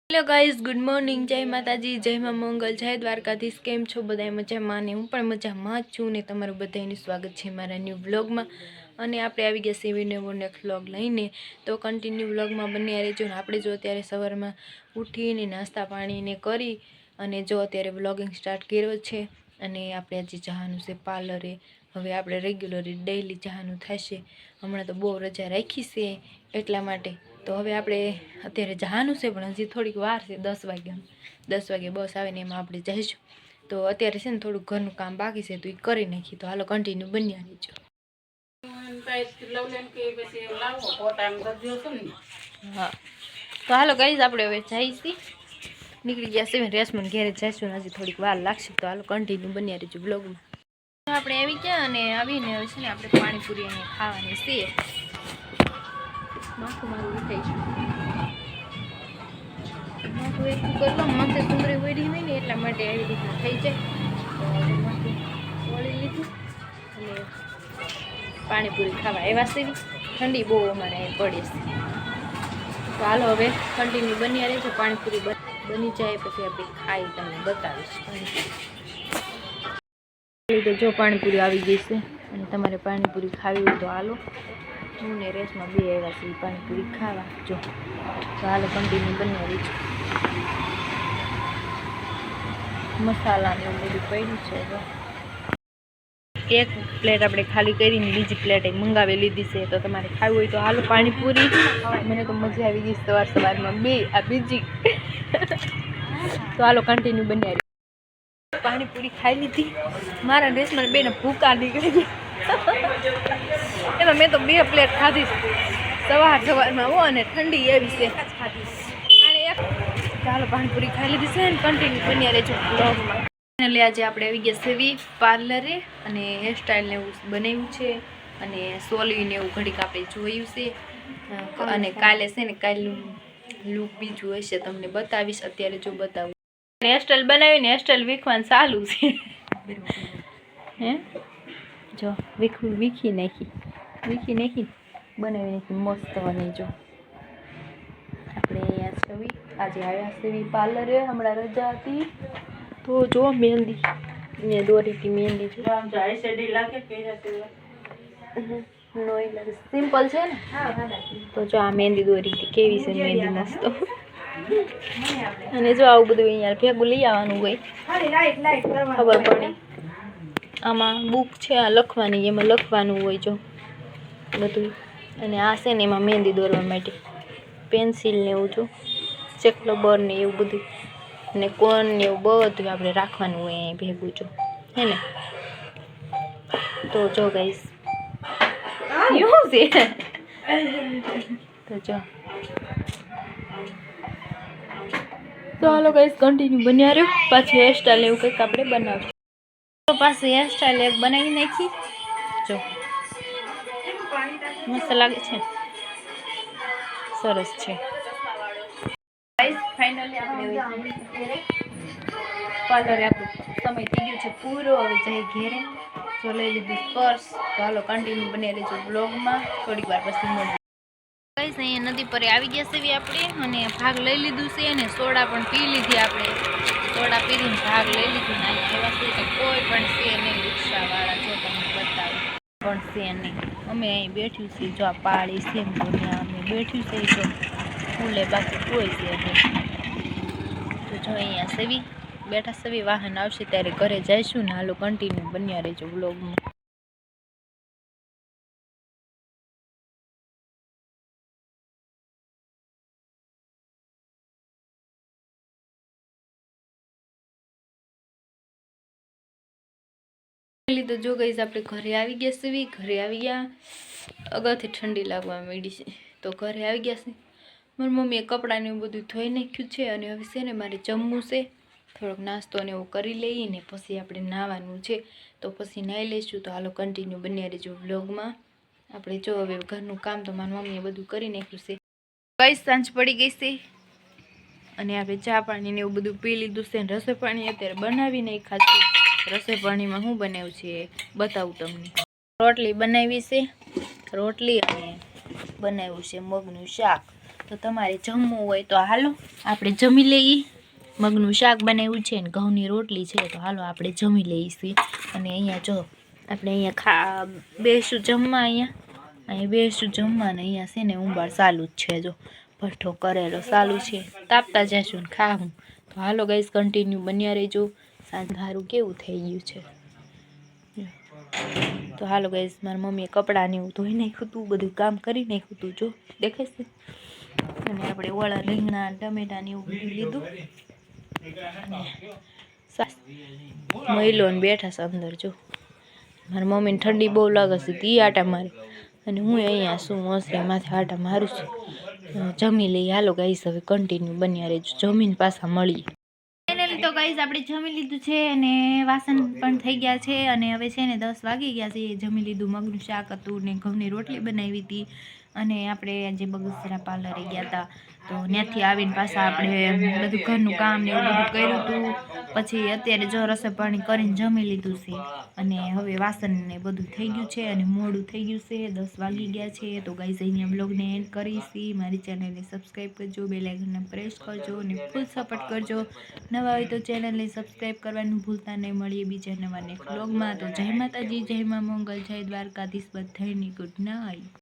Hello guys, good morning. जय माताजी, जय मां मंगल, जय द्वारकाधीश। केम छो बधाय मजामां ने हूँ पण मजामां ज छूं ने तमारुं बधायनुं स्वागत छे मारा न्यू व्लॉगमां। अने आपणे आवी गया छे नवो नेक्स्ट व्लॉग लईने, तो कन्टिन्यू व्लॉगमां बन्या रहेजो। आपणे जो अत्यारे सवारमां उठीने नास्ता पाणी ने करी अने जो अत्यारे व्लॉगिंग स्टार्ट कर्यो छे। अने आपणे आज जवानुं छे पार्लरे। हवे आपणे रेग्युलर डेली जवानुं थशे। हमणां तो बहु रजा राखी छे એટલા માટે तो हवे आपणे अत्यारे जवानुं छे पण हजी थोड़ीक वार छे। 10 वागे बस आवे ने एमां आपणे जईशुं। तो अत्यारे छे ने थोड़ुं घरनुं काम बाकी छे तो ई करी नाखी। तो हालो कन्टिन्यू बन्या रहेजो। हाँ तो हालो गाइस आपणे हवे जाईशी। निकળી ગયા છે રેશમન ઘેરે જઈશું। હજી થોડીક વાર લાગશે તો હાલો કન્ટિન્યू બન્યા રહેજો બ્લોગમાં। આપણે આવી ગયા અને આવીને હવે છે ને આપણે પાણીપુરી અહીંયા ખાવાની છે। માથું મારું ઉઠાઈશું માથું એક કરવા માથે સુંદરી વળી હોય ને એટલા માટે આવી રીતના થઈ જાય। તો માથું વળી લીધું અને પાણીપુરી ખાવા આવ્યા છે। ઠંડી બહુ અમારે અહીં પડે છે। તો હાલો હવે કન્ટિન્યू બન્યા રહેજો। પાણીપુરી बनी जाए पछी आपणे खाई तमने बतावीश। तो जो पाणीपुरी आवी गई है अने तमारे पाणीपुरी खावी हो तो हालो। हूँ ने रेस में बे आव्या छे पाणीपुरी खावा। जो तो हालो कन्टिन्यू बन्या रहीजो। मसाला ने बधुं पड्युं छे। एक प्लेट आपणे खाली करीने बीजी प्लेट मंगावी लीधी छे। तो तमारे खावी होय तो हालो पाणीपुरी। मने तो मजा आवी गई सवार में बे आ बीजी। तो हालो कन्टिन्यू बन्या रहीजो। पाणीपुरी खाई लीधी। मारा ड्रेस में बेने भूका निकली गया। एमां मैं तो 2 प्लेट खाधी सवार में हो अने ठंडी एवी छे। तो हालो पाणीपुरी खाई लीधी छे ने कन्टिन्यू बन्या रहीजो ब्लॉगमां। फाइनली आज आपणे આવી ગયા છે પાર્લરે અને હેર સ્ટાઈલ ને એવું બનાવ્યું છે અને સોલી ને એવું ઘડીક આપણે જોયું છે અને કાલે છે ને કાલનું लुक बीजू हशे तमने बतावीश। अत्यारे जो बतावुं हेर स्टाइल बनावीने हेर स्टाइल वीखवानुं चालू छे। हे जो वीखी नाखी बनावी नाखी मस्त बने। जो आपणे अहींया छवी आजे आव्या छे पार्लरे। हमणां रजा हती तो जो मेहंदी ने दोरीथी मेहंदी जो आम जाय सेडी लागे पेरा नोई लगे सिंपल है ना। तो जो आ मेहंदी दोरी थी केवी से मेहंदी मस्त। अने जो आવું બધું અહીંયા ભેગું લઈ આવવાનું હોય ખબર પડી। આમાં બુક છે આ લખવાની એમાં લખવાનું હોય જો બધું। અને આ છે ને એમાં મહેંદી દોરવા માટે પેન્સિલ ને એવું જો ચેક રબર ને એવું બધું ને કોન ને એવું બધું આપણે રાખવાનું હોય અહીં ભેગું જો હે ને। તો જો ગાઈસ यूं से तो जो तो हालो गाइस कंटिन्यू बन्या रहो। पाछी हेर स्टाइल एवं कंईक आपणे बनावशुं। तो पाछी हेर स्टाइल एक बनावी नाखी जो मस्त लागे छे सरस छे। गाइस फाइनली आपणे पार्लरे आपणो समय थई गयो छे पूरो। हवे जाई घेरे। तो लई लीधुं पर्स। तो हालो कन्टिन्यू बने रहेजो ब्लॉगमां। थोड़ी वार पछी मळीए। गाइस अहीं नदी पर आवी गया छे आपणे अने भाग लई लीधुं छे अने सोडा पण पी लीधी आपणे। सोडा पीने भाग लई लीधो ने एवा छे तो कोई पण छे नहीं रिक्षावाळा जो तमने बतावी पण छे नहीं। अमे अहीं बेठ्युं छे जो आ पाड़ी छे तो त्यां अमे बेठ्युं छे जो फूले बाकी कोई छे नहीं। तो जो अहींया सेवी बेठा सेवी वाहन आवशे त्यारे घरे जईशुं ने हालो कन्टिन्यू बन्या रहेजो व्लॉगमां। तो जो गई आपणे घरे आवी गया छे। घरे आवी गया अगाउथी ठंडी लागवा मळी छे तो घरे आवी गया छे। मारी मम्मीए कपड़ा ने बधुं धोई नाख्युं छे अने हवे छे ने मारे जमવું छे। थोड़ोक नास्तो ने एवुं करी लईने पछी आपणे नाहवानुं छे। तो पछी नाही लईशुं। तो हालो कन्टिन्यू बन्या रहेजो व्लॉगमां। आपणे जो हवे घरनुं काम तो मारी मम्मीए बधुं करी नाख्युं छे। गाइस सांज पड़ी गई छे अने आपणे चा पाणी ने एवुं बधुं पी लीधुं छे। रसोई पाणी अत्यारे बनावी नाख्या छे। रसोई पाणी में हूँ बनाव्युं छे बतावुं तमने। रोटली बनावी छे रोटली अने बनाव्युं छे मगनुं शाक। તો તમારે જમવું હોય તો હાલો આપણે જમી લઈએ. મગનું શાક બનાવ્યું છે ને ઘઉંની રોટલી છે, તો હાલો આપણે જમી લઈશું. અને અહીંયા જો આપણે અહીંયા બેસું જમવા, અહીંયા બેસું જમવા ને અહીંયા છે ને ઉંબાર ચાલુ જ છે, જો ભઠ્ઠો કરેલો ચાલુ છે, તાપતા જશું ને ખાવું. તો હાલો ગાઈસ કન્ટિન્યુ બન્યા રહેજો. સાંજ સારું કેવું થઈ ગયું છે. તો હાલો ગાઈસ મારી મમ્મીએ કપડાં ને એવું ધોઈ નાખ્યું હતું, બધું કામ કરી નાખ્યું હતું, જો દેખાય છે. અને આપણે ઓળા રીંગણા ટમેટા ને એવું બધું લીધું. મહિલો ને બેઠા છે અંદર, જો મારી મમ્મીને ઠંડી બહુ લાગે છે, તી આટા મારે અને હું અહીંયા શું ઓસરી માથે આટા મારું છું. જમી લઈ હાલો ગાઈસ, હવે કન્ટિન્યુ બન્યા રહેજો, જમીન પાછા મળીએ. ફાઇનલી તો ગાઈસ આપણે જમી લીધું છે અને વાસણ પણ થઈ ગયા છે. અને હવે છે ને 10 વાગી ગયા છે. જમી લીધું, મગનું શાક હતું ને ઘઉંની રોટલી બનાવી હતી. અને આપણે આજે બગસરા પાર્લરે ગયા હતા, તો ત્યાંથી આવીને પાછા આપણે બધું ઘરનું કામ ને એવું બધું કર્યું હતું. પછી અત્યારે જો રસોઈ પાણી કરીને જમી લીધું છે અને હવે વાસણ ને બધું થઈ ગયું છે અને મોડું થઈ ગયું છે, 10 વાગી ગયા છે. તો ગાઈસ અહીંયા બ્લોગને એન્ડ કરીશી. મારી ચેનલને સબસ્ક્રાઈબ કરજો, બેલ આઇકનને પ્રેસ કરજો અને ફૂલ સપોર્ટ કરજો. નવા હોય તો ચેનલને સબસ્ક્રાઈબ કરવાનું ભૂલતા નહીં. મળીએ બીજા નવા નેક્સ્ટ બ્લોગમાં. તો જય માતાજી, જય મા મંગલ, જય દ્વારકાધીશ, બધાયની ગુડ નાઇટ.